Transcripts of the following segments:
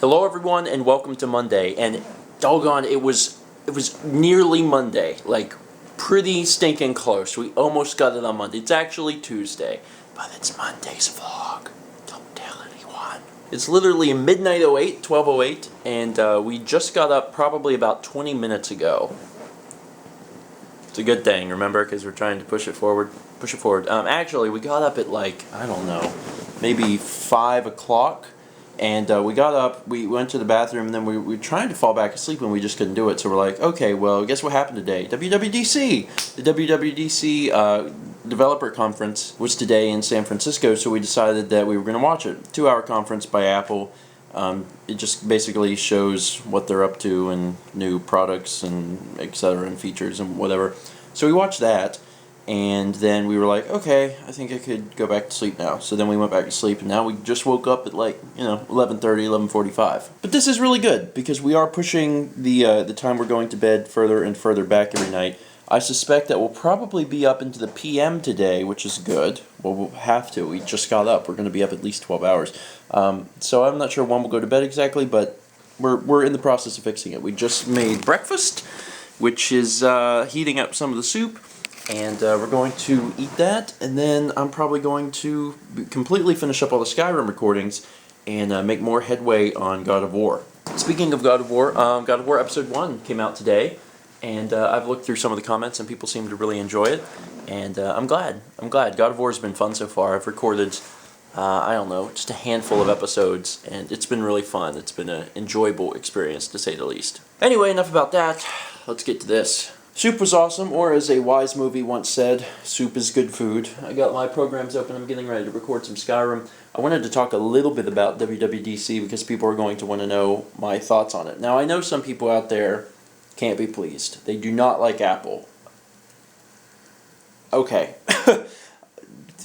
Hello everyone and welcome to Monday, and doggone, it was nearly Monday, like pretty stinking close. We almost got it on Monday. It's actually Tuesday, but it's Monday's vlog. Don't tell anyone. It's literally midnight 08, 12:08, and we just got up probably about 20 minutes ago. It's a good thing, remember, because we're trying to push it forward. Actually, we got up at like, I don't know, maybe 5 o'clock. And we got up, we went to the bathroom, and then we were trying to fall back asleep and we just couldn't do it. So we're like, okay, well, guess what happened today? WWDC! The WWDC developer conference was today in San Francisco, so we decided that we were going to watch it. 2-hour conference by Apple. It just basically shows what they're up to and new products and etc. and features and whatever. So we watched that. And then we were like, okay, I think I could go back to sleep now. So then we went back to sleep, and now we just woke up at like, 11:30, 11:45. But this is really good, because we are pushing the time we're going to bed further and further back every night. I suspect that we'll probably be up into the PM today, which is good. Well, we'll have to. We just got up. We're going to be up at least 12 hours. So I'm not sure when we'll go to bed exactly, but we're in the process of fixing it. We just made breakfast, which is heating up some of the soup. And we're going to eat that, and then I'm probably going to completely finish up all the Skyrim recordings and make more headway on God of War. Speaking of God of War Episode 1 came out today, and I've looked through some of the comments, and people seem to really enjoy it, and I'm glad. God of War has been fun so far. I've recorded, I don't know, just a handful of episodes, and it's been really fun. It's been an enjoyable experience, to say the least. Anyway, enough about that. Let's get to this. Soup was awesome, or as a wise movie once said, soup is good food. I got my programs open, I'm getting ready to record some Skyrim. I wanted to talk a little bit about WWDC because people are going to want to know my thoughts on it. Now, I know some people out there can't be pleased. They do not like Apple. Okay.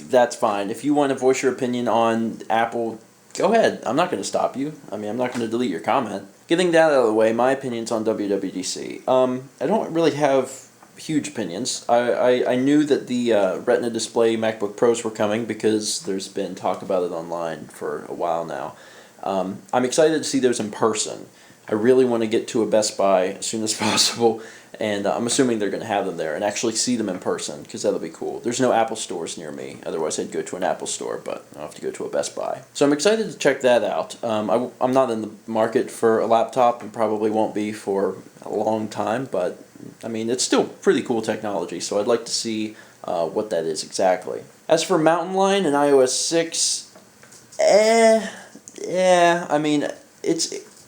That's fine. If you want to voice your opinion on Apple, go ahead. I'm not going to stop you. I mean, I'm not going to delete your comment. Getting that out of the way, my opinions on WWDC. I don't really have huge opinions. I knew that the Retina display MacBook Pros were coming because there's been talk about it online for a while now. I'm excited to see those in person. I really want to get to a Best Buy as soon as possible, and I'm assuming they're going to have them there and actually see them in person, because that'll be cool. There's no Apple stores near me, otherwise I'd go to an Apple store, but I'll have to go to a Best Buy. So I'm excited to check that out. I'm not in the market for a laptop and probably won't be for a long time, but I mean, it's still pretty cool technology, so I'd like to see what that is exactly. As for Mountain Lion and iOS 6, I mean,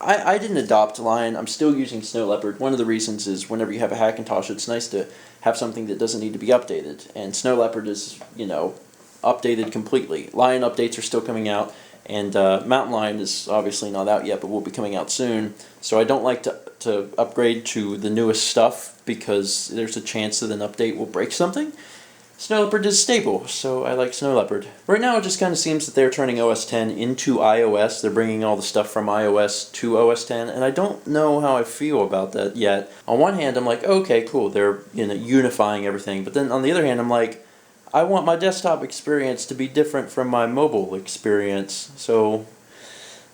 I didn't adopt Lion. I'm still using Snow Leopard. One of the reasons is whenever you have a Hackintosh, it's nice to have something that doesn't need to be updated. And Snow Leopard is, updated completely. Lion updates are still coming out, and Mountain Lion is obviously not out yet, but will be coming out soon. So I don't like to upgrade to the newest stuff because there's a chance that an update will break something. Snow Leopard is stable, so I like Snow Leopard. Right now it just kind of seems that they're turning OS X into iOS. They're bringing all the stuff from iOS to OS X, and I don't know how I feel about that yet. On one hand, I'm like, okay, cool, they're unifying everything, but then on the other hand, I'm like, I want my desktop experience to be different from my mobile experience, so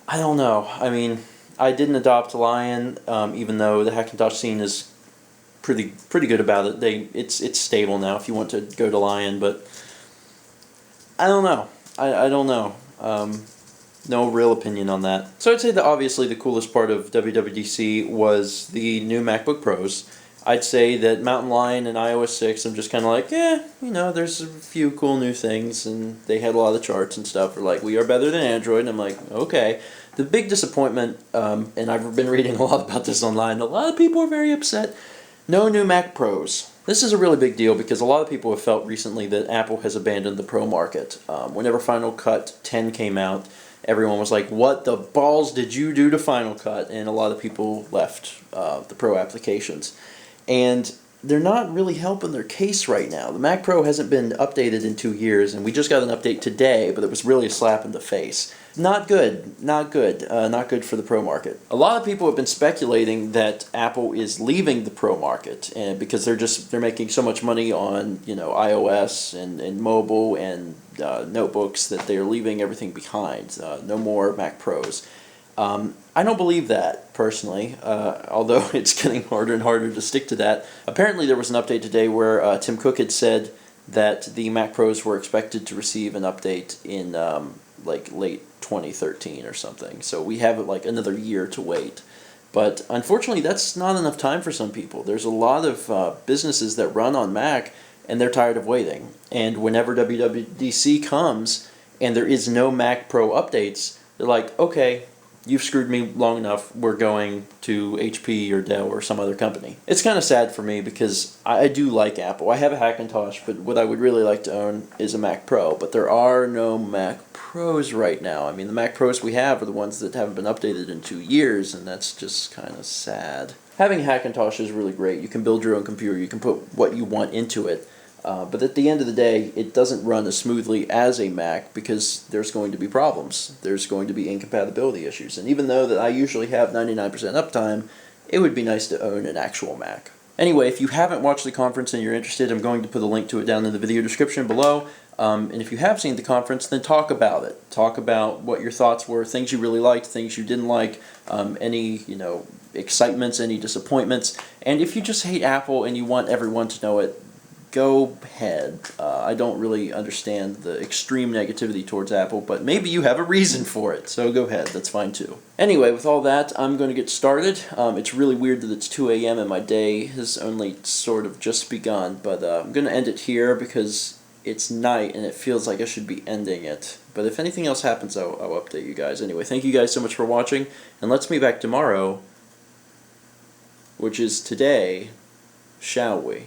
I don't know. I mean, I didn't adopt Lion, even though the Hackintosh scene is pretty good about it. It's stable now if you want to go to Lion, but I don't know. I don't know. No real opinion on that. So I'd say that obviously the coolest part of WWDC was the new MacBook Pros. I'd say that Mountain Lion and iOS 6, I'm just kind of like, there's a few cool new things, and they had a lot of charts and stuff. They're like, we are better than Android, and I'm like, okay. The big disappointment, and I've been reading a lot about this online, a lot of people are very upset. No new Mac Pros. This is a really big deal because a lot of people have felt recently that Apple has abandoned the Pro market. Whenever Final Cut 10 came out, everyone was like, what the balls did you do to Final Cut? And a lot of people left the Pro applications. And they're not really helping their case right now. The Mac Pro hasn't been updated in 2 years, and we just got an update today, but it was really a slap in the face. Not good. Not good. Not good for the Pro market. A lot of people have been speculating that Apple is leaving the Pro market, and because they're making so much money on iOS and mobile and notebooks that they're leaving everything behind. No more Mac Pros. I don't believe that, personally, although it's getting harder and harder to stick to that. Apparently there was an update today where Tim Cook had said that the Mac Pros were expected to receive an update in like late 2013 or something. So we have like another year to wait. But unfortunately that's not enough time for some people. There's a lot of businesses that run on Mac and they're tired of waiting. And whenever WWDC comes and there is no Mac Pro updates, they're like, okay, you've screwed me long enough, we're going to HP or Dell or some other company. It's kind of sad for me because I do like Apple. I have a Hackintosh, but what I would really like to own is a Mac Pro. But there are no Mac Pros right now. I mean, the Mac Pros we have are the ones that haven't been updated in 2 years, and that's just kind of sad. Having a Hackintosh is really great. You can build your own computer. You can put what you want into it. But at the end of the day, it doesn't run as smoothly as a Mac because there's going to be problems. There's going to be incompatibility issues. And even though that I usually have 99% uptime, it would be nice to own an actual Mac. Anyway, if you haven't watched the conference and you're interested, I'm going to put a link to it down in the video description below. And if you have seen the conference, then talk about it. Talk about what your thoughts were, things you really liked, things you didn't like, any, excitements, any disappointments. And if you just hate Apple and you want everyone to know it, go ahead. I don't really understand the extreme negativity towards Apple, but maybe you have a reason for it, so go ahead. That's fine too. Anyway, with all that, I'm going to get started. It's really weird that it's 2 a.m. and my day has only sort of just begun, but I'm going to end it here because it's night and it feels like I should be ending it. But if anything else happens, I'll update you guys. Anyway, thank you guys so much for watching, and let's meet back tomorrow, which is today, shall we?